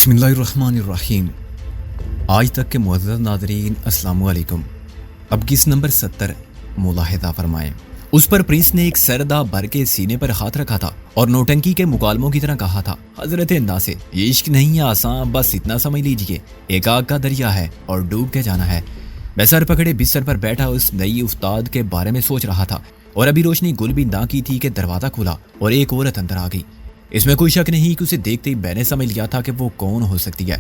بسم اللہ الرحمن الرحیم۔ آج تک کے معزز ناظرین السلام علیکم۔ اب کس نمبر 70 ملاحظہ فرمائیں۔ اس پر پرنس نے ایک سردہ بھر کے سینے پر ہاتھ رکھا تھا اور نوٹنکی کے مکالموں کی طرح کہا تھا، حضرت ناصر، یہ عشق نہیں ہے آسان، بس اتنا سمجھ لیجئے ایک آگ کا دریا ہے اور ڈوب کے جانا ہے۔ میں سر پکڑے بستر پر بیٹھا اس نئی افتاد کے بارے میں سوچ رہا تھا اور ابھی روشنی گل بھی نہ کی تھی کہ دروازہ کھلا اور ایک عورت اندر آ گئی۔ اس میں کوئی شک نہیں کہ اسے دیکھتے ہی میں نے سمجھ لیا تھا کہ وہ کون ہو سکتی ہے۔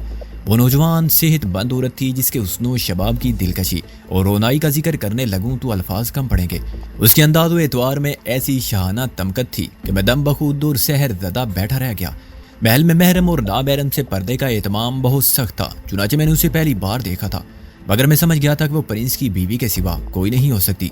وہ نوجوان صحت مند عورت تھی جس کے حسن و شباب کی دلکشی اور رونائی کا ذکر کرنے لگوں تو الفاظ کم پڑیں گے۔ اس کے انداز و اعتبار میں ایسی شاہانہ تمکت تھی کہ میں دم بخود اور سحر زدہ بیٹھا رہ گیا۔ محل میں محرم اور نامحرم سے پردے کا اہتمام بہت سخت تھا، چنانچہ میں نے اسے پہلی بار دیکھا تھا، مگر میں سمجھ گیا تھا کہ وہ پرنس کی بیوی کے سوا کوئی نہیں ہو سکتی۔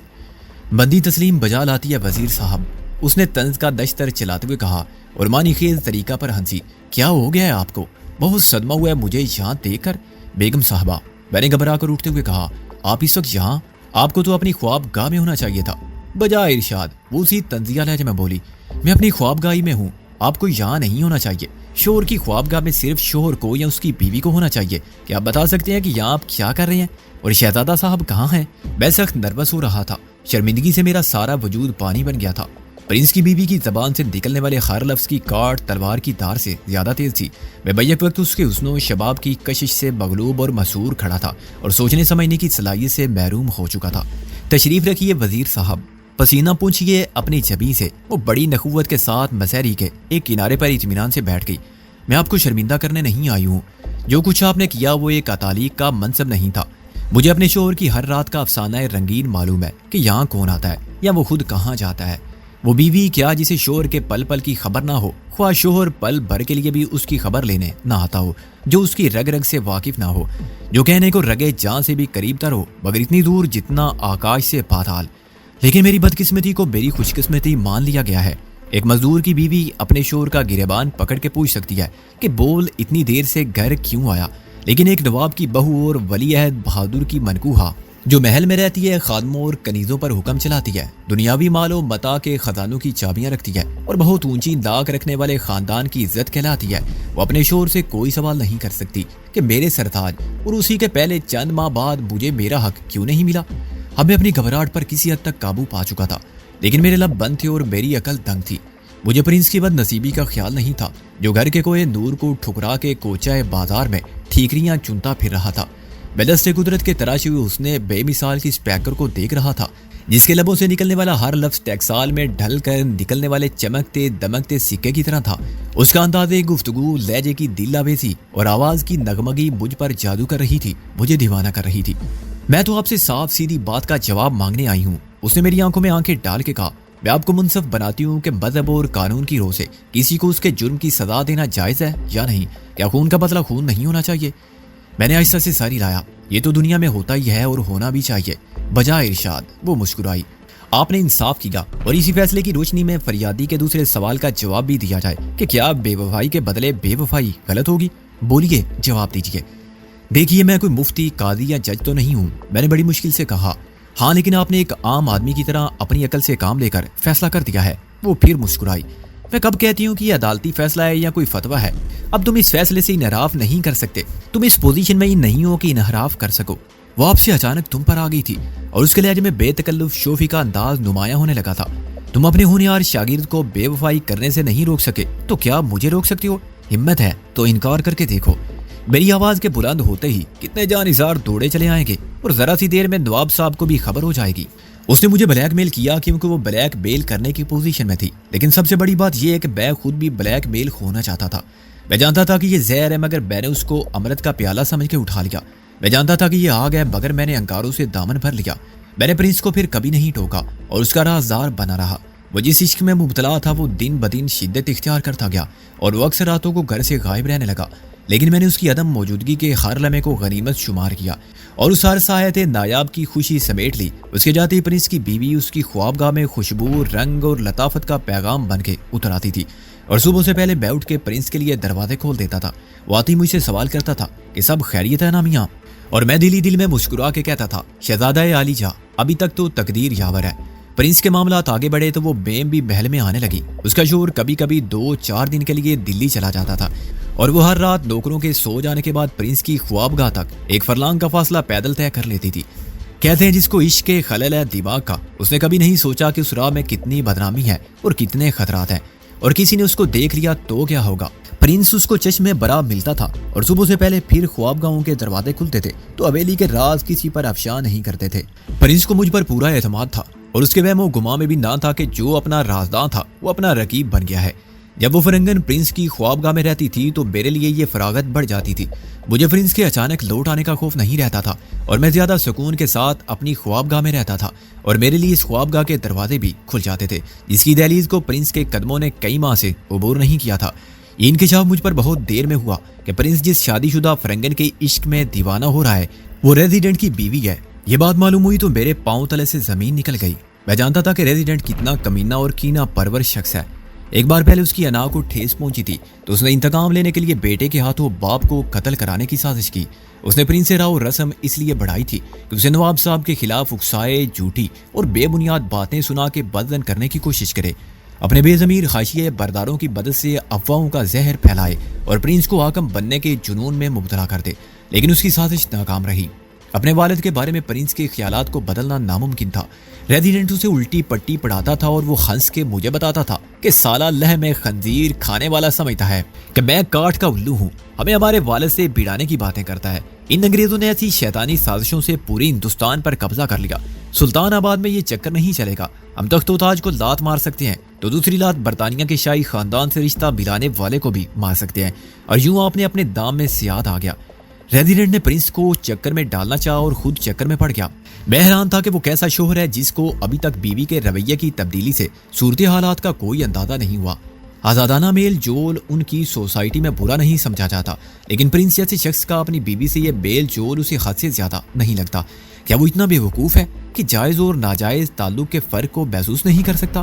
بندی تسلیم بجا لاتی ہے وزیر صاحب، اس نے طنز کا دشتر چلاتے ہوئے کہا اور معنی خیز طریقہ پر ہنسی۔ کیا ہو گیا ہے آپ کو؟ بہت صدمہ ہوا ہے مجھے یہاں دیکھ کر۔ بیگم صاحبہ، میں نے گھبرا کر اٹھتے ہوئے کہا، آپ اس وقت یہاں؟ آپ کو تو اپنی خواب گاہ میں ہونا چاہیے تھا۔ بجائے ارشاد وہ اسی طنزیہ لہجے میں بولی، میں اپنی خواب گاہی میں ہوں، آپ کو یہاں نہیں ہونا چاہیے۔ شوہر کی خواب گاہ میں صرف شوہر کو یا اس کی بیوی کو ہونا چاہیے۔ کیا آپ بتا سکتے ہیں کہ یہاں آپ کیا کر رہے ہیں اور شہزادہ صاحب کہاں ہیں؟ میں سخت نروس ہو رہا تھا، شرمندگی سے میرا سارا وجود پانی بن گیا تھا۔ پرنس کی بیوی کی زبان سے نکلنے والے ہر لفظ کی کاٹ تلوار کی دھار سے زیادہ تیز تھی۔ میں بیک وقت اس کے حسن و شباب کی کشش سے مغلوب اور مسحور کھڑا تھا اور سوچنے سمجھنے کی صلاحیت سے محروم ہو چکا تھا۔ تشریف رکھیے وزیر صاحب، پسینہ پونچھیے اپنی جبیں سے۔ وہ بڑی نخوت کے ساتھ مسحری کے ایک کنارے پر اطمینان سے بیٹھ گئی۔ میں آپ کو شرمندہ کرنے نہیں آئی ہوں، جو کچھ آپ نے کیا وہ ایک اتالیق کا منصب نہیں تھا۔ مجھے اپنے شوہر کی ہر رات کا افسانہ رنگین معلوم ہے کہ یہاں کون آتا ہے یا وہ خود کہاں جاتا ہے۔ وہ بیوی کیا جسے شوہر کے پل پل کی خبر نہ ہو، خواہ شوہر پل بھر کے لیے بھی اس کی خبر لینے نہ آتا ہو، جو اس کی رگ رگ سے واقف نہ ہو، جو کہنے کو رگے جان سے بھی قریب تر ہو، مگر اتنی دور جتنا آکاش سے پاتال۔ لیکن میری بدقسمتی کو میری خوش قسمتی مان لیا گیا ہے۔ ایک مزدور کی بیوی اپنے شوہر کا گریبان پکڑ کے پوچھ سکتی ہے کہ بول اتنی دیر سے گھر کیوں آیا، لیکن ایک نواب کی بہو اور ولی عہد بہادر کی منکوہا جو محل میں رہتی ہے، خادموں اور کنیزوں پر حکم چلاتی ہے، دنیاوی مال و متاع کے خزانوں کی چابیاں رکھتی ہے اور بہت اونچی لاک رکھنے والے خاندان کی عزت کہلاتی ہے، وہ اپنے شوہر سے کوئی سوال نہیں کر سکتی کہ میرے سرتاج اور اسی کے پہلے چند ماہ بعد مجھے میرا حق کیوں نہیں ملا۔ اب میں اپنی گھبراہٹ پر کسی حد تک قابو پا چکا تھا، لیکن میرے لب بند تھے اور میری عقل دنگ تھی۔ مجھے پرنس کی بد نصیبی کا خیال نہیں تھا، جو گھر کے کوئے نور کو ٹھکرا کے کوچہ بازار میں ٹھیکریاں چنتا پھر رہا تھا۔ میں دست قدرت کے تراشے ہوئے اس نے بے مثال کی اسپیکر کو دیکھ رہا تھا، جس کے لبوں سے نکلنے والا ہر لفظ ٹیکسال میں ڈھل کر نکلنے والے چمکتے دمکتے سکے کی طرح تھا۔ اس کا انداز گفتگو، لہجے کی دل آویزی اور آواز کی نغمگی مجھ پر جادو کر رہی تھی، مجھے دیوانہ کر رہی تھی۔ میں تو آپ سے صاف سیدھی بات کا جواب مانگنے آئی ہوں، اس نے میری آنکھوں میں آنکھیں ڈال کے کہا۔ میں آپ کو منصف بناتی ہوں کہ مذہب اور قانون کی روح سے کسی کو اس کے جرم کی سزا دینا جائز ہے یا نہیں؟ کیا خون کا بدلہ خون نہیں ہونا چاہیے؟ میں نے آہستہ سے ساری لایا، یہ تو دنیا میں ہوتا ہی ہے اور ہونا بھی چاہیے۔ بجائے ارشاد وہ مسکرائی، آپ نے انصاف کیا اور اسی فیصلے کی روشنی میں فریادی کے دوسرے سوال کا جواب بھی دیا جائے کہ کیا بے وفائی کے بدلے بے وفائی غلط ہوگی؟ بولیے، جواب دیجیے۔ دیکھیے، میں کوئی مفتی، قاضی یا جج تو نہیں ہوں، میں نے بڑی مشکل سے کہا۔ ہاں، لیکن آپ نے ایک عام آدمی کی طرح اپنی عقل سے کام لے کر فیصلہ کر دیا ہے۔ وہ پھر مسکرائی۔ میں کب کہتی ہوں کہ یہ عدالتی فیصلہ ہے یا کوئی فتویٰ ہے؟ اب تم اس فیصلے سے انحراف نہیں کر سکتے، تم اس پوزیشن میں ہی نہیں ہو کہ انحراف کر سکو۔ وہ آپ سے اچانک تم پر آ گئی تھی اور اس کے لہجے میں بے تکلف شوفی کا انداز نمایاں ہونے لگا تھا۔ تم اپنے ہونہار شاگرد کو بے وفائی کرنے سے نہیں روک سکے تو کیا مجھے روک سکتی ہو؟ ہمت ہے تو انکار کر کے دیکھو۔ میری آواز کے بلند ہوتے ہی کتنے جانثار دوڑے چلے آئیں گے اور ذرا سی دیر میں نواب صاحب کو بھی خبر ہو جائے گی۔ اس نے مجھے بلیک میل کیا کیونکہ وہ بلیک میل کرنے کی پوزیشن میں تھی، لیکن سب سے بڑی بات یہ ہے کہ میں خود بھی بلیک میل ہونا چاہتا تھا۔ میں جانتا تھا کہ یہ زہر ہے، مگر میں نے اس کو امرت کا پیالہ سمجھ کے اٹھا لیا۔ میں جانتا تھا کہ یہ آگ ہے، مگر میں نے انکاروں سے دامن بھر لیا۔ میں نے پرنس کو پھر کبھی نہیں ٹوکا اور اس کا رازدار بنا رہا۔ وہ جس عشق میں مبتلا تھا وہ دن بدن شدت اختیار کرتا گیا اور وہ اکثر راتوں کو گھر سے غائب رہنے لگا، لیکن میں نے اس کی عدم موجودگی کے ہر لمحے کو غنیمت شمار کیا اور اس ہر سایت نایاب کی خوشی سمیٹ لی۔ اس کے جاتے پرنس کی بیوی اس کی خوابگاہ میں خوشبو، رنگ اور لطافت کا پیغام بن کے اتر آتی تھی اور صبح سے پہلے میں اٹھ کے پرنس کے لیے دروازے کھول دیتا تھا۔ وہ آتی مجھ سے سوال کرتا تھا کہ سب خیریت ہے نا میاں؟ اور میں دلی دل میں مسکرا کے کہتا تھا، شہزادہ عالی جاں، ابھی تک تو تقدیر یاور ہے۔ پرنس کے معاملات آگے بڑھے تو وہ بیم بھی محل میں آنے لگی۔ اس کا شوہر کبھی کبھی 2-4 دن کے لیے دلی چلا جاتا تھا اور وہ ہر رات نوکروں کے سو جانے کے بعد پرنس کی خوابگاہ تک 1 فرلانگ کا فاصلہ پیدل طے کر لیتی تھی۔ کہتے ہیں جس کو عشق کے خلل ہے دماغ کا، اس نے کبھی نہیں سوچا کہ اس راہ میں کتنی بدنامی ہے اور کتنے خطرات ہیں، اور کسی نے اس کو دیکھ لیا تو کیا ہوگا۔ پرنس اس کو چشم برا ملتا تھا اور صبح سے پہلے پھر خوابگاہوں کے دروازے کھلتے تھے تو حویلی کے راز کسی پر افشا نہیں کرتے تھے۔ پرنس کو مجھ پر پورا اعتماد تھا اور اس کے وہم و گمان میں بھی نہ تھا کہ جو اپنا رازداں تھا وہ اپنا رقیب بن گیا ہے۔ جب وہ فرنگن پرنس کی خوابگاہ میں رہتی تھی تو میرے لیے یہ فراغت بڑھ جاتی تھی۔ مجھے پرنس کے اچانک لوٹ آنے کا خوف نہیں رہتا تھا اور میں زیادہ سکون کے ساتھ اپنی خوابگاہ میں رہتا تھا، اور میرے لیے اس خوابگاہ کے دروازے بھی کھل جاتے تھے جس کی دہلیز کو پرنس کے قدموں نے کئی ماہ سے عبور نہیں کیا تھا۔ یہ انکشاف مجھ پر بہت دیر میں ہوا کہ پرنس جس شادی شدہ فرنگن کے عشق میں دیوانہ ہو رہا ہے وہ ریزیڈنٹ کی بیوی ہے۔ یہ بات معلوم ہوئی تو میرے پاؤں تلے سے زمین نکل گئی۔ میں جانتا تھا کہ ریزیڈنٹ کتنا کمینہ اور کینہ پرور شخص ہے۔ ایک بار پہلے اس کی انا کو ٹھیس پہنچی تھی تو اس نے انتقام لینے کے لیے بیٹے کے ہاتھوں باپ کو قتل کرانے کی سازش کی۔ اس نے پرنس راؤ رسم اس لیے بڑھائی تھی کہ اسے نواب صاحب کے خلاف اکسائے، جھوٹی اور بے بنیاد باتیں سنا کے بدزن کرنے کی کوشش کرے، اپنے بے ضمیر حاشیے برداروں کی مدد سے افواہوں کا زہر پھیلائے اور پرنس کو حاکم بننے کے جنون میں مبتلا کر دے، لیکن اس کی سازش ناکام رہی۔ اپنے والد کے بارے میں پرنس کے خیالات کو بدلنا ناممکن تھا۔ ریزیڈنٹ اسے الٹی پٹی پڑھاتا تھا اور وہ ہنس کے مجھے بتاتا تھا کہ سالہ لحم خنزیر کھانے والا سمجھتا ہے کہ میں کاٹ کا الو ہوں، ہمیں ہمارے والد سے بھڑانے کی باتیں کرتا ہے۔ ان انگریزوں نے ایسی شیطانی سازشوں سے پوری ہندوستان پر قبضہ کر لیا۔ سلطان آباد میں یہ چکر نہیں چلے گا، ہم تخت و تاج کو لات مار سکتے ہیں تو دوسری لات برطانیہ کے شاہی خاندان سے رشتہ ملانے والے کو بھی مار سکتے ہیں، اور یوں آپ نے اپنے دام میں سیاد آ گیا۔ ریزیڈنٹ نے پرنس کو چکر میں ڈالنا چاہا اور خود چکر میں پڑ گیا۔ میں حیران تھا کہ وہ کیسا شوہر ہے جس کو ابھی تک بیوی کے رویے کی تبدیلی سے صورت حالات کا کوئی اندازہ نہیں ہوا۔ آزادانہ میل جول ان کی سوسائٹی میں برا نہیں سمجھا جاتا، لیکن پرنس جیسے شخص کا اپنی بیوی سے یہ بیل جول اسے حد سے زیادہ نہیں لگتا۔ کیا وہ اتنا بے وقوف ہے کہ جائز اور ناجائز تعلق کے فرق کو محسوس نہیں کر سکتا؟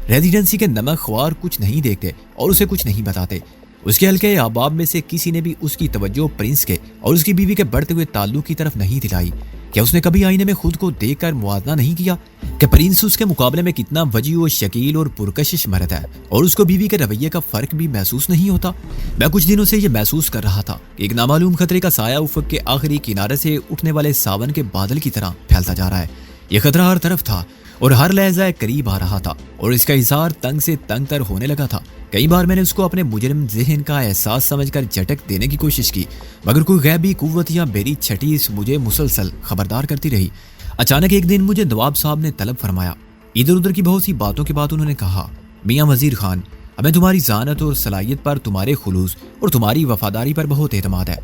ریزیڈنسی کے نمک خوار کچھ نہیں دیکھتے اور اسے کچھ نہیں بتاتے۔ اس کے حلقے احباب میں سے کسی نے بھی اس کی توجہ پرنس کے اور اس کی بیوی کے بڑھتے ہوئے تعلق کی طرف نہیں دلائی۔ کیا اس نے کبھی آئینے میں خود کو دیکھ کر موازنہ نہیں کیا کہ پرنس اس کے مقابلے میں کتنا وجیح و شکیل اور پرکشش مرد ہے، اور اس کو بیوی کے رویے کا فرق بھی محسوس نہیں ہوتا؟ میں کچھ دنوں سے یہ محسوس کر رہا تھا کہ ایک نامعلوم خطرے کا سایہ افق کے آخری کنارے سے اٹھنے والے ساون کے بادل کی طرح پھیلتا جا رہا ہے۔ یہ خطرہ ہر طرف تھا اور ہر لحظہ قریب آ رہا تھا، اور اس کا اظہار تنگ سے تنگ تر ہونے لگا تھا۔ کئی بار میں نے اس کو اپنے مجرم ذہن کا احساس سمجھ کر جھٹک دینے کی کوشش کی، مگر کوئی غیبی قوت یا میری چھٹی مجھے مسلسل خبردار کرتی رہی۔ اچانک ایک دن مجھے نواب صاحب نے طلب فرمایا۔ ادھر ادھر کی بہت سی باتوں کے بعد انہوں نے کہا، میاں وزیر خان، ہمیں تمہاری ذہانت اور صلاحیت پر، تمہارے خلوص اور تمہاری وفاداری پر بہت اعتماد ہے۔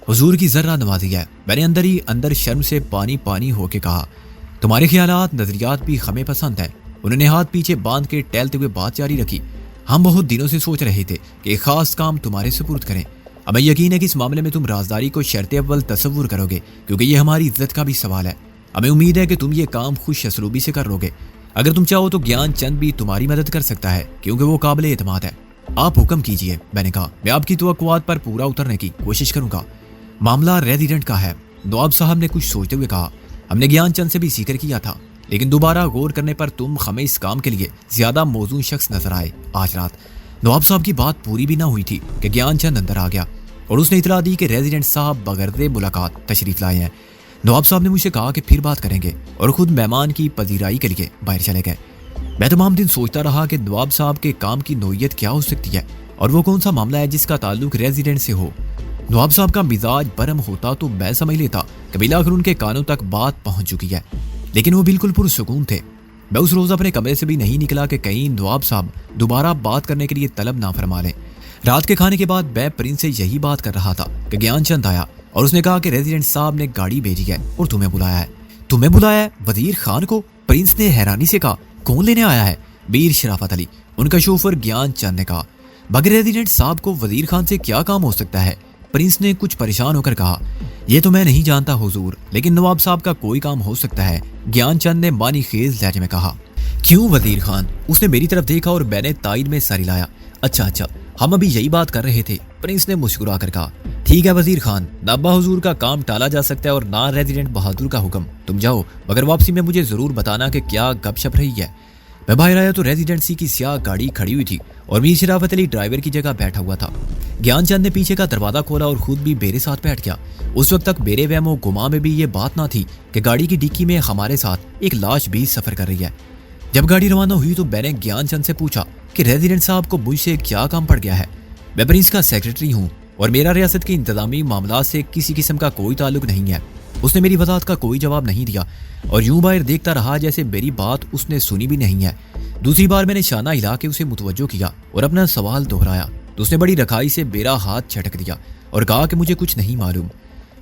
حضور کی ذرہ نوازی ہے۔ میں نے اندر ہی اندر شرم سے پانی پانی ہو کے کہا، تمہارے خیالات نظریات بھی ہمیں پسند ہیں۔ انہوں نے ہاتھ پیچھے باندھ کے ٹہلتے ہوئے بات جاری رکھی، ہم بہت دنوں سے سوچ رہے تھے کہ ایک خاص کام تمہارے سپرد کریں۔ ہمیں یقین ہے کہ اس معاملے میں تم رازداری کو شرط اول تصور کرو گے، کیونکہ یہ ہماری عزت کا بھی سوال ہے۔ ہمیں امید ہے کہ تم یہ کام خوش اسلوبی سے کر لو گے۔ اگر تم چاہو تو گیان چند بھی تمہاری مدد کر سکتا ہے، کیونکہ وہ قابل اعتماد ہے۔ آپ حکم کیجئے، میں نے کہا، میں آپ کی توقعات پر پورا اترنے کی کوشش کروں گا۔ معاملہ ریزیڈنٹ کا ہے، نواب صاحب نے کچھ سوچتے ہوئے کہا۔ ہم نے گیان چند سے بھی ذکر کیا تھا، لیکن دوبارہ غور کرنے پر تم ہمیں اس کام کے لیے زیادہ موزوں شخص نظر آئے آج رات۔ نواب صاحب کی بات پوری بھی نہ ہوئی تھی کہ گیان چند اندر آ گیا اور اس نے اطلاع دی کہ ریزیڈنٹ صاحب بغرض ملاقات تشریف لائے ہیں۔ نواب صاحب نے مجھ سے کہا کہ پھر بات کریں گے، اور خود مہمان کی پذیرائی کے لیے باہر چلے گئے۔ میں تمام دن سوچتا رہا کہ نواب صاحب کے کام کی نوعیت کیا ہو سکتی ہے، اور وہ کون سا معاملہ ہے جس کا تعلق ریزیڈنٹ سے ہو۔ نواب صاحب کا مزاج برہم ہوتا تو میں سمجھ لیتا کہ بالآخر ان کے کانوں تک بات پہنچ چکی ہے، لیکن وہ بالکل پرسکون تھے۔ میں اس روز اپنے کمرے سے بھی نہیں نکلا کہ کہیں نواب صاحب دوبارہ بات کرنے کے لیے طلب نہ فرما لیں۔ رات کے کھانے کے بعد میں پرنس سے یہی بات کر رہا تھا کہ گیان چند آیا اور اس نے کہا کہ ریزیڈنٹ صاحب نے گاڑی بھیجی ہے اور تمہیں بلایا ہے۔ تمہیں بلایا ہے؟ وزیر خان کو؟ پرنس نے حیرانی سے کہا، کون لینے آیا ہے؟ بیر شرافت علی، ان کا شوفر گیان چند نے کہا۔ مگر ریزیڈنٹ صاحب کو وزیر خان سے کیا کام ہو سکتا ہے؟ پرنس نے کچھ پریشان ہو کر کہا، یہ تو میں نہیں جانتا حضور، لیکن نواب صاحب کا کوئی کام ہو سکتا ہے۔ گیان چند نے معنی خیز لہجے میں کہا۔ کیوں وزیر خان؟ اس نے میری طرف دیکھا اور میں نے تائید میں سر ہلایا۔ اچھا، ہم ابھی یہی بات کر رہے تھے، پرنس نے مسکرا کر کہا۔ ٹھیک ہے وزیر خان، نہ ابا حضور کا کام ٹالا جا سکتا ہے اور نہ ریزیڈنٹ بہادر کا حکم۔ تم جاؤ، مگر واپسی میں مجھے ضرور بتانا کہ کیا گپ شپ رہی ہے۔ میں باہر آیا تو ریزیڈنسی کی سیاہ گاڑی کھڑی ہوئی تھی اور میر شرافت علی ڈرائیور کی جگہ بیٹھا ہوا تھا۔ گیان چند نے پیچھے کا دروازہ کھولا اور خود بھی میرے ساتھ بیٹھ گیا۔ اس وقت تک میرے وہم و گمان میں بھی یہ بات نہ تھی کہ گاڑی کی ڈکی میں ہمارے ساتھ ایک لاش بھی سفر کر رہی ہے۔ جب گاڑی روانہ ہوئی تو میں نے گیان چند سے پوچھا کہ ریزیڈنٹ صاحب کو مجھ سے کیا کام پڑ گیا ہے۔ میں پرنس کا سیکرٹری ہوں اور میرا ریاست کے انتظامی معاملات سے کسی قسم کا کوئی تعلق نہیں ہے۔ اس نے میری وضاحت کا کوئی جواب نہیں دیا اور یوں باہر دیکھتا رہا جیسے میری بات اس نے سنی بھی نہیں ہے۔ دوسری بار میں نے شانہ ہلا کے اسے متوجہ کیا اور اپنا سوال دہرایا تو اس نے بڑی رکھائی سے میرا ہاتھ جھٹک دیا اور کہا کہ مجھے کچھ نہیں معلوم۔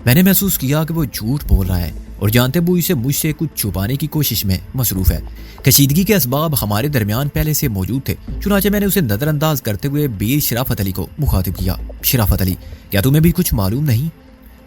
میں نے محسوس کیا کہ وہ جھوٹ بول رہا ہے اور جانتے ہوئے اسے مجھ سے کچھ چھپانے کی کوشش میں مصروف ہے۔ کشیدگی کے اسباب ہمارے درمیان پہلے سے موجود تھے، چنانچہ میں نے اسے نظر انداز کرتے ہوئے میر شرافت علی کو مخاطب کیا۔ شرافت علی، کیا تمہیں بھی کچھ معلوم نہیں؟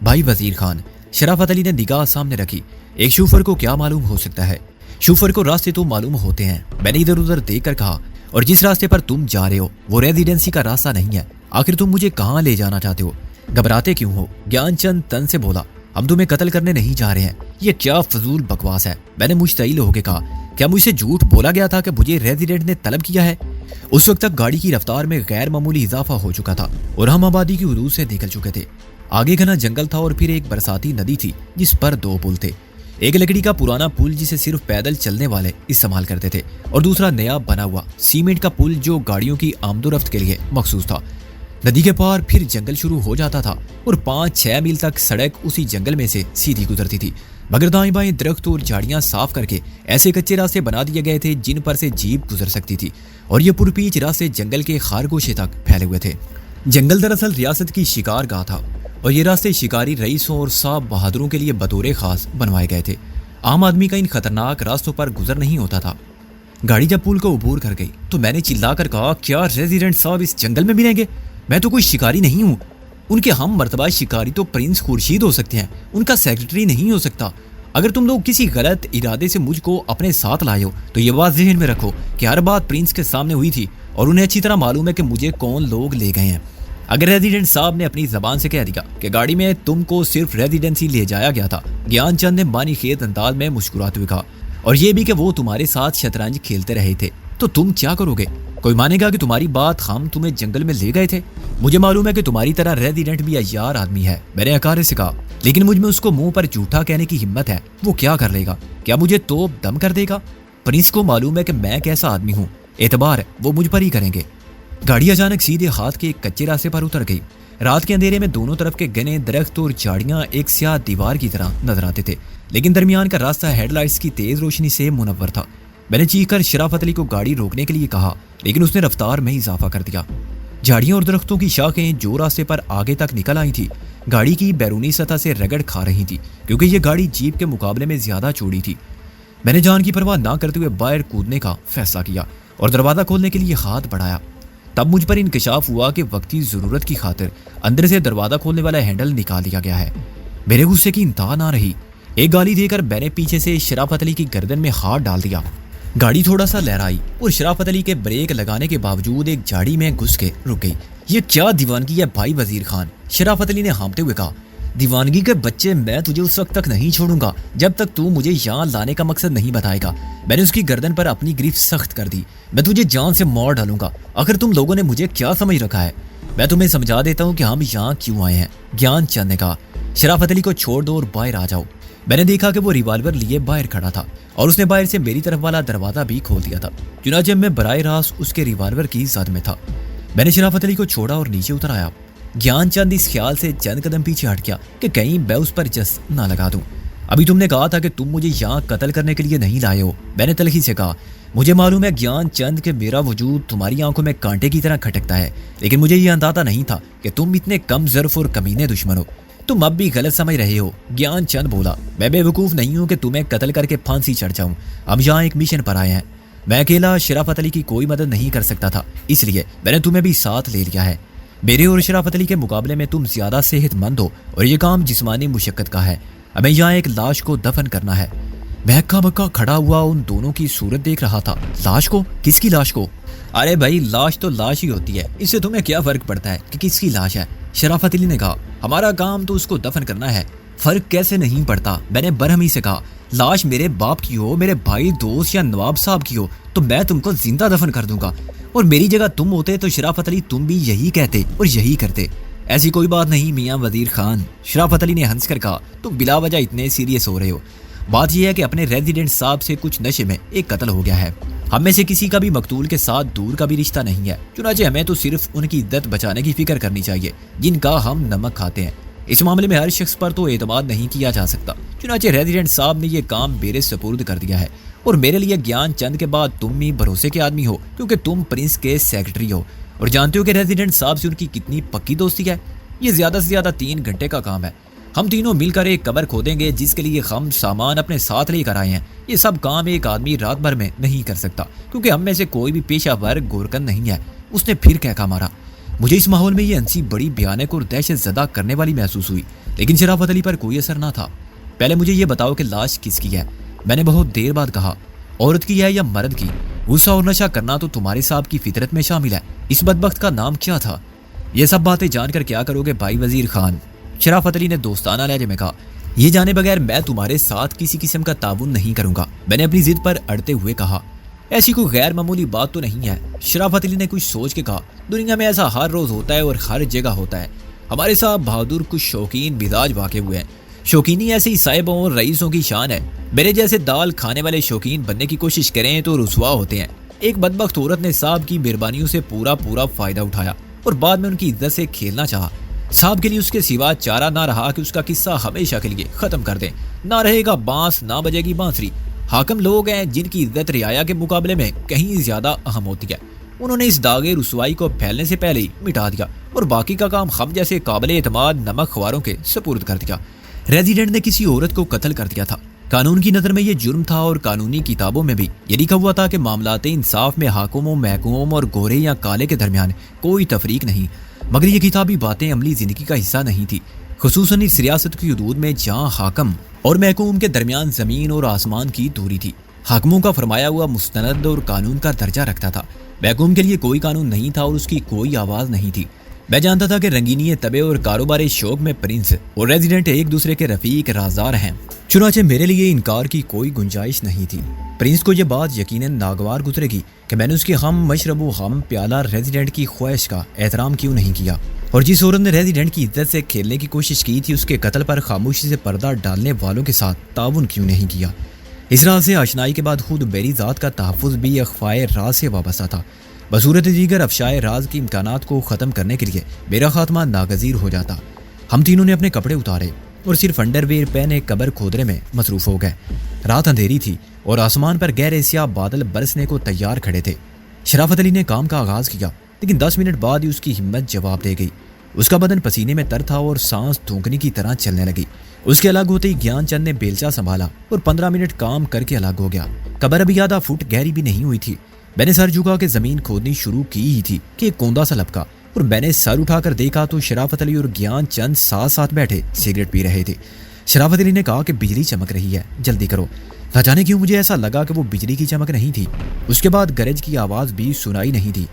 بھائی وزیر خان، شرافت علی نے نگاہ سامنے رکھی، ایک شوفر کو کیا معلوم ہو سکتا ہے؟ شوفر کو راستے تو معلوم ہوتے ہیں، میں نے ادھر ادھر دیکھ کر کہا، اور جس راستے پر تم جا رہے ہو وہ ریزیڈنسی کا راستہ نہیں ہے۔ آخر تم مجھے کہاں لے جانا چاہتے ہو؟ گھبراتے کیوں ہو؟ گیان چند تن سے بولا، ہم تمہیں قتل کرنے نہیں جا رہے ہیں۔ یہ کیا فضول بکواس ہے؟ میں نے مشتعل ہو کے کہا، کیا مجھ سے جھوٹ بولا گیا تھا کہ مجھے ریزیڈنٹ نے طلب کیا ہے؟ اس وقت تک گاڑی کی رفتار میں غیر معمولی اضافہ ہو چکا تھا اور ہم آبادی کی حدود سے نکل چکے تھے۔ آگے گھنا جنگل تھا اور پھر ایک برساتی ندی تھی جس پر دو پل تھے، ایک لکڑی کا پرانا پل جسے صرف پیدل چلنے والے استعمال کرتے تھے اور دوسرا نیا بنا ہوا سیمنٹ کا پل جو گاڑیوں کی آمد و رفت کے لیے مخصوص تھا۔ ندی کے پار پھر جنگل شروع ہو جاتا تھا اور 5-6 میل تک سڑک اسی جنگل میں سے سیدھی گزرتی تھی، مگر دائیں بائیں درخت اور جھاڑیاں صاف کر کے ایسے کچے راستے بنا دیے گئے تھے جن پر سے جیپ گزر سکتی تھی، اور یہ پرپیچ راستے جنگل کے خارگوشے تک پھیلے ہوئے تھے۔ جنگل دراصل ریاست کی شکار گاہ تھا اور یہ راستے شکاری رئیسوں اور صاحب بہادروں کے لیے بطور خاص بنوائے گئے تھے۔ عام آدمی کا ان خطرناک راستوں پر گزر نہیں ہوتا تھا۔ گاڑی جب پل کو عبور کر گئی تو میں نے چلا کر کہا، کیا ریزیڈنٹ صاحب اس جنگل میں ملیں گے؟ میں تو کوئی شکاری نہیں ہوں۔ ان کے ہم مرتبہ شکاری تو پرنس خورشید ہو سکتے ہیں، ان کا سیکرٹری نہیں ہو سکتا۔ اگر تم لوگ کسی غلط ارادے سے مجھ کو اپنے ساتھ لائے ہو تو یہ بات ذہن میں رکھو کہ ہر بات پرنس کے سامنے ہوئی تھی اور انہیں اچھی طرح معلوم ہے کہ مجھے کون لوگ لے گئے ہیں۔ اگر ریزیڈنٹ صاحب نے اپنی زبان سے کہہ دیا کہ گاڑی میں تم کو صرف ریزیڈنسی لے جایا گیا تھا، گیان چند نے معنی خیز انداز میں مسکراتے ہوئے کہا، اور یہ بھی کہ وہ تمہارے ساتھ شطرنج کھیلتے رہے تھے، تو تم کیا کرو گے؟ کوئی مانے گا کہ تمہاری بات ہم تمہیں جنگل میں لے گئے تھے؟ مجھے معلوم ہے کہ تمہاری طرح ریزیڈنٹ بھی عیار آدمی ہے، میں نے اکارے سے کہا، لیکن مجھ میں اس کو منہ پر جھوٹا کہنے کی ہمت ہے۔ وہ کیا کر لے گا؟ کیا مجھے توپ دم کر دے گا؟ پرنس کو معلوم ہے کہ میں کیسا آدمی ہوں، اعتبار وہ مجھ پر ہی کریں گے۔ گاڑی اچانک سیدھے ہاتھ کے ایک کچے راستے پر اتر گئی۔ رات کے اندھیرے میں دونوں طرف کے گھنے درخت اور جھاڑیاں ایک سیاہ دیوار کی طرح نظر آتے تھے، لیکن درمیان کا راستہ ہیڈ لائٹس کی تیز روشنی سے منور تھا۔ میں نے چیخ کر شرافت علی کو گاڑی روکنے کے لیے کہا، لیکن اس نے رفتار میں اضافہ کر دیا۔ جھاڑیوں اور درختوں کی شاخیں جو راستے پر آگے تک نکل آئی تھی گاڑی کی بیرونی سطح سے رگڑ کھا رہی تھی، کیونکہ یہ گاڑی جیپ کے مقابلے میں زیادہ چوڑی تھی۔ میں نے جان کی پرواہ نہ کرتے ہوئے باہر کودنے کا فیصلہ کیا اور دروازہ کھولنے کے لیے ہاتھ بڑھایا۔ تب مجھ پر انکشاف ہوا کہ وقتی ضرورت کی خاطر اندر سے دروازہ کھولنے والا ہینڈل نکال دیا گیا ہے۔ میرے غصے کی انتہا نہ رہی۔ ایک گالی دے کر میں نے پیچھے سے شرافت علی کی گردن میں ہاتھ ڈال دیا۔ گاڑی تھوڑا سا لہرائی اور شرافت علی کے بریک لگانے کے باوجود ایک جھاڑی میں گھس کے رک گئی۔ یہ کیا دیوانگی ہے بھائی وزیر خان؟ شرافت علی نے ہانپتے ہوئے کہا، دیوانگی کے بچے، میں تجھے اس وقت تک نہیں چھوڑوں گا جب تک تو مجھے یہاں لانے کا مقصد نہیں بتائے گا۔ میں نے اس کی گردن پر اپنی گریف سخت کر دی، میں تجھے جان سے مار ڈالوں گا۔ آخر تم لوگوں نے مجھے کیا سمجھ رکھا ہے؟ میں تمہیں سمجھا دیتا ہوں کہ ہم یہاں کیوں آئے ہیں۔ گیان چند نے کہا، شرافت علی کو چھوڑ دو اور باہر آ جاؤ۔ میں نے دیکھا کہ وہ ریوالور لیے باہر کھڑا تھا اور اس نے باہر سے میری طرف والا دروازہ بھی کھول دیا تھا، چنانچہ میں براہ راست اس کے ریوالور کی زد میں تھا۔ میں نے شرافت علی کو چھوڑا اور نیچے اتر آیا۔ گیان چند اس خیال سے چند قدم پیچھے ہٹ گیا کہ کہیں میں اس پر جس نہ لگا دوں۔ ابھی تم نے کہا تھا کہ تم مجھے یہاں قتل کرنے کے لیے نہیں لائے ہو، میں نے تلخی سے کہا۔ مجھے معلوم ہے گیان چند کہ میرا وجود تمہاری آنکھوں میں کانٹے کی طرح کھٹکتا ہے، لیکن مجھے یہ اندازہ نہیں تھا کہ تم اتنے کم ظرف اور کمینے دشمن ہو۔ تم اب بھی غلط سمجھ رہے ہو، گیان چند بولا۔ میں بے وقوف نہیں ہوں کہ تمہیں قتل کر کے پھانسی چڑھ جاؤں۔ ہم یہاں ایک مشن پر آئے ہیں۔ میں اکیلا شرافت علی کی کوئی مدد نہیں کر سکتا تھا، اس لیے میں نے تمہیں بھی ساتھ لے لیا ہے۔ میرے اور شرافت علی کے مقابلے میں تم زیادہ صحت مند ہو اور یہ کام جسمانی مشقت کا ہے۔ ہمیں یہاں ایک لاش کو دفن کرنا ہے۔ میں ہکا بکا کھڑا ہوا ان دونوں کی صورت دیکھ رہا تھا۔ لاش کو؟ کس کی لاش کو؟ ارے بھائی، لاش تو لاش ہی ہوتی ہے، اس سے تمہیں کیا فرق پڑتا ہے کہ کس کی لاش ہے؟ شرافت علی نے کہا، ہمارا کام تو اس کو دفن کرنا ہے۔ فرق کیسے نہیں پڑتا؟ میں نے برہمی سے کہا، لاش میرے باپ کی ہو، میرے بھائی، دوست یا نواب صاحب کی ہو تو تو میں تم کو زندہ دفن کر دوں گا، اور میری جگہ تم ہوتے تو شرافت علی تم بھی یہی کہتے اور یہی کرتے۔ ایسی کوئی بات نہیں میاں وزیر خان، شرافت علی نے ہنس کر کہا، تم بلا وجہ اتنے سیریس ہو رہے ہو۔ بات یہ ہے کہ اپنے ریزیڈنٹ صاحب سے کچھ نشے میں ایک قتل ہو گیا ہے، ہم میں سے کسی کا بھی مقتول کے ساتھ دور کا بھی رشتہ نہیں ہے، چنانچہ ہمیں تو صرف ان کی عزت بچانے کی فکر کرنی چاہیے جن کا ہم نمک کھاتے ہیں۔ اس معاملے میں ہر شخص پر تو اعتماد نہیں کیا جا سکتا، چنانچہ ریزیڈنٹ صاحب نے یہ کام میرے سپرد کر دیا ہے، اور میرے لیے گیان چند کے بعد تم بھی بھروسے کے آدمی ہو، کیونکہ تم پرنس کے سیکرٹری ہو، اور جانتے ہو کہ ریزیڈنٹ صاحب سے ان کی کتنی پکی دوستی ہے۔ یہ زیادہ سے زیادہ 3 گھنٹے کا کام ہے، ہم تینوں مل کر ایک قبر کھودیں گے جس کے لیے ہم سامان اپنے ساتھ لے کر آئے ہیں۔ یہ سب کام ایک آدمی رات بھر میں نہیں کر سکتا، کیونکہ ہم میں سے کوئی بھی پیشہ ور گورکن نہیں ہے۔ اس نے پھر کہہ مارا۔ مجھے اس ماحول میں یہ ہنسی بڑی بھیانک اور دہشت زدہ کرنے والی محسوس ہوئی، لیکن شرافت علی پر کوئی اثر نہ تھا۔ پہلے مجھے یہ بتاؤ کہ لاش کس کی ہے؟ میں نے بہت دیر بعد کہا، عورت کی ہے یا مرد کی؟ غصہ اور نشہ کرنا تو تمہارے صاحب کی فطرت میں شامل ہے۔ اس بدبخت کا نام کیا تھا؟ یہ سب باتیں جان کر کیا کرو گے بھائی وزیر خان؟ شرافت علی نے دوستانہ لہجے میں کہا، یہ جانے بغیر میں تمہارے ساتھ کسی قسم کا تعاون نہیں کروں گا۔ میں نے اپنی ضد پر اڑتے ہوئے کہا، ایسی کوئی غیر معمولی بات تو نہیں ہے۔ شرافت علی نے کچھ سوچ کے کہا، دنیا میں ایسا ہر روز ہوتا ہے اور ہر جگہ ہوتا ہے۔ ہمارے صاحب بہادر کچھ شوقین مزاج واقع ہوئے ہیں۔ شوقینی ایسے ہی صاحبوں اور رئیسوں کی شان ہے۔ میرے جیسے دال کھانے والے شوقین بننے کی کوشش کریں تو رسوا ہوتے ہیں۔ ایک بدبخت عورت نے صاحب کی مہربانیوں سے پورا فائدہ اٹھایا اور بعد میں ان کی عزت سے کھیلنا چاہا۔ صاحب کے لیے اس کے سوا چارہ نہ رہا کہ اس کا قصہ ہمیشہ کے لیے ختم کر دیں۔ نہ رہے گا بانس، نہ بجے گی بانسری۔ حاکم لوگ ہیں جن کی عزت رعایا کے مقابلے میں کہیں زیادہ اہم ہوتی ہے۔ انہوں نے اس داغ رسوائی کو پھیلنے سے پہلے ہی مٹا دیا اور باقی کا کام ہم جیسے قابل اعتماد نمک خواروں کے سپرد کر دیا۔ ریزیڈنٹ نے کسی عورت کو قتل کر دیا تھا۔ قانون کی نظر میں یہ جرم تھا، اور قانونی کتابوں میں بھی یہ لکھا ہوا تھا کہ معاملات انصاف میں حاکم و محکوم اور گورے یا کالے کے درمیان کوئی تفریق نہیں۔ مگر یہ کتابی باتیں عملی زندگی کا حصہ نہیں تھی، خصوصاً اس ریاست کی حدود میں جہاں حاکم اور محکوم کے درمیان زمین اور آسمان کی دوری تھی۔ حاکموں کا فرمایا ہوا مستند اور قانون کا درجہ رکھتا تھا، محکوم کے لیے کوئی قانون نہیں تھا اور اس کی کوئی آواز نہیں تھی۔ میں جانتا تھا کہ رنگینی طبع اور کاروبار شوق میں پرنس اور ریزیڈنٹ ایک دوسرے کے رفیق رازدار ہیں، چنانچہ میرے لیے انکار کی کوئی گنجائش نہیں تھی۔ پرنس کو یہ بات یقیناً ناگوار گزرے گی کہ میں نے اس کے ہم مشرب و ہم پیالہ ریزیڈنٹ کی خواہش کا احترام کیوں نہیں کیا، اور جس عورت نے ریزیڈنٹ کی عزت سے کھیلنے کی کوشش کی تھی اس کے قتل پر خاموشی سے پردہ ڈالنے والوں کے ساتھ تعاون کیوں نہیں کیا۔ اس راز سے آشنائی کے بعد خود میری ذات کا تحفظ بھی اخفائے راز سے وابستہ تھا۔ بصورت دیگر افشائے راز کے امکانات کو ختم کرنے کے لیے میرا خاتمہ ناگزیر ہو جاتا۔ ہم تینوں نے اپنے کپڑے اتارے اور صرف انڈر ویئر پہنے قبر کھودنے میں مصروف ہو گئے۔ رات اندھیری تھی اور آسمان پر گہرے سیاہ بادل برسنے کو تیار کھڑے تھے۔ شرافت علی نے کام کا آغاز کیا، لیکن 10 منٹ بعد ہی اس کی ہمت جواب دے گئی۔ اس کا بدن پسینے میں تر تھا اور سانس دھونکنے کی طرح چلنے لگی۔ اس کے الگ ہوتے ہی گیان چند نے بیلچا سنبھالا اور 15 منٹ کام کر کے الگ ہو گیا۔ قبر ابھی آدھا فٹ گہری بھی نہیں ہوئی تھی۔ میں نے سر جھکا کے زمین کھودنی شروع کی ہی تھی کہ ایک کوندا سا لپکا، اور میں نے سر اٹھا کر دیکھا تو شرافت علی اور گیان چند ساتھ بیٹھے سگریٹ پی رہے تھے۔ شرافت علی نے کہا کہ بجلی چمک رہی ہے، جلدی کرو۔ نہ جانے کیوں مجھے ایسا لگا کہ وہ بجلی کی چمک نہیں تھی۔ اس کے بعد گرج کی آواز بھی سنائی نہیں تھی۔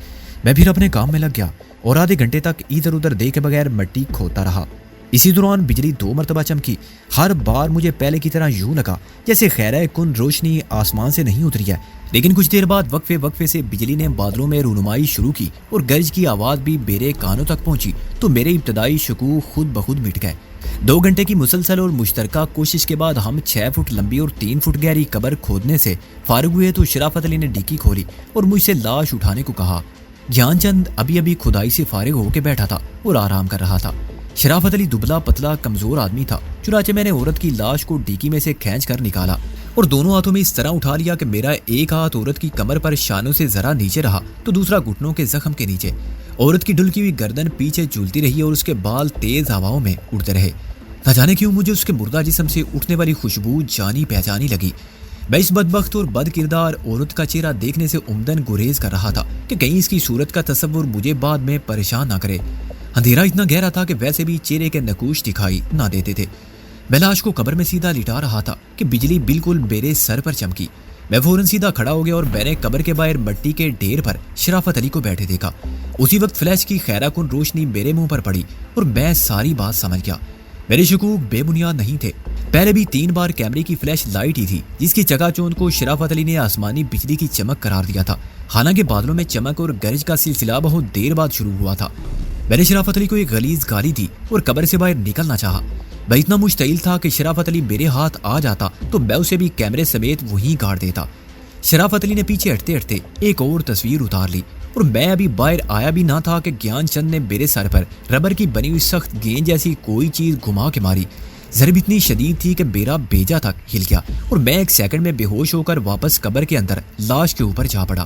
میں پھر اپنے کام میں لگ گیا اور آدھے گھنٹے تک ادھر ادھر دیکھے بغیر مٹی کھودتا رہا۔ اسی دوران بجلی 2 مرتبہ چمکی۔ ہر بار مجھے پہلے کی طرح یوں لگا جیسے خیرہ کن روشنی آسمان سے نہیں اتری ہے، لیکن کچھ دیر بعد وقفے سے بجلی نے بادلوں میں رونمائی شروع کی اور گرج کی آواز بھی میرے کانوں تک پہنچی تو میرے ابتدائی شکوک خود بخود مٹ گئے۔ 2 گھنٹے کی مسلسل اور مشترکہ کوشش کے بعد ہم 6 فٹ لمبی اور 3 فٹ گہری قبر کھودنے سے فارغ ہوئے تو شرافت علی نے ڈیکی کھولی اور مجھ سے لاش اٹھانے کو کہا۔ گیان چند ابھی کھدائی سے فارغ ہو کے بیٹھا تھا اور آرام کر رہا تھا۔ شرافت علی دبلا پتلا کمزور آدمی تھا، چنانچہ میں نے عورت کی لاش کو ڈیکی میں سے کھینچ کر نکالا اور دونوں ہاتھوں میں اس طرح اٹھا لیا کہ میرا ایک ہاتھ عورت کی کمر پر شانوں سے ذرا نیچے رہا تو دوسرا گھٹنوں کے زخم کے نیچے۔ عورت کی ڈھلکی ہوئی گردن پیچھے جھولتی رہی اور اس کے بال تیز ہواؤں میں اڑتے رہے۔ نہ جانے کیوں مجھے اس کے مردہ جسم سے اٹھنے والی خوشبو جانی پہچانی لگی۔ میں اس بدبخت اور بد کردار عورت کا چہرہ دیکھنے سے عمدن گریز کر رہا تھا کہ کہیں اس کی صورت کا تصور مجھے بعد میں پریشان نہ کرے۔ اندھیرا اتنا گہرا تھا کہ ویسے بھی چہرے کے نقوش دکھائی نہ دیتے تھے۔ میں لاش کو قبر میں سیدھا لٹا رہا تھا کہ بجلی بالکل میرے سر پر چمکی۔ میں فوراً سیدھا کھڑا ہو گیا اور میں نے قبر کے باہر مٹی کے ڈھیر پر شرافت علی کو بیٹھے دیکھا۔ اسی وقت فلیش کی خیرہ کن روشنی میرے منہ پر پڑی اور میں ساری بات سمجھ گیا۔ میرے شکوک بے بنیاد نہیں تھے۔ پہلے بھی 3 بار کیمرے کی فلیش لائٹ ہی تھی جس کی چکا چوند کو شرافت علی نے آسمانی بجلی کی چمک قرار دیا تھا، حالانکہ بادلوں میں چمک اور گرج کا سلسلہ بہت دیر بعد شروع ہوا تھا۔ میں نے شرافت علی کو ایک غلیظ گالی دی اور قبر سے باہر نکلنا چاہا۔ میں اتنا مشتعل تھا کہ شرافت علی میرے ہاتھ آ جاتا تو میں اسے بھی کیمرے سمیت وہیں گاڑ دیتا۔ شرافت علی نے پیچھے ہٹتے ہٹتے ایک اور تصویر اتار لی اور میں ابھی باہر آیا بھی نہ تھا کہ گیان چند نے میرے سر پر ربر کی بنی ہوئی سخت گیند جیسی کوئی چیز گھما کے ماری۔ ضرب اتنی شدید تھی کہ میرا بیجا تک ہل گیا اور میں ایک سیکنڈ میں بے ہوش ہو کر واپس قبر کے اندر لاش کے اوپر جا پڑا۔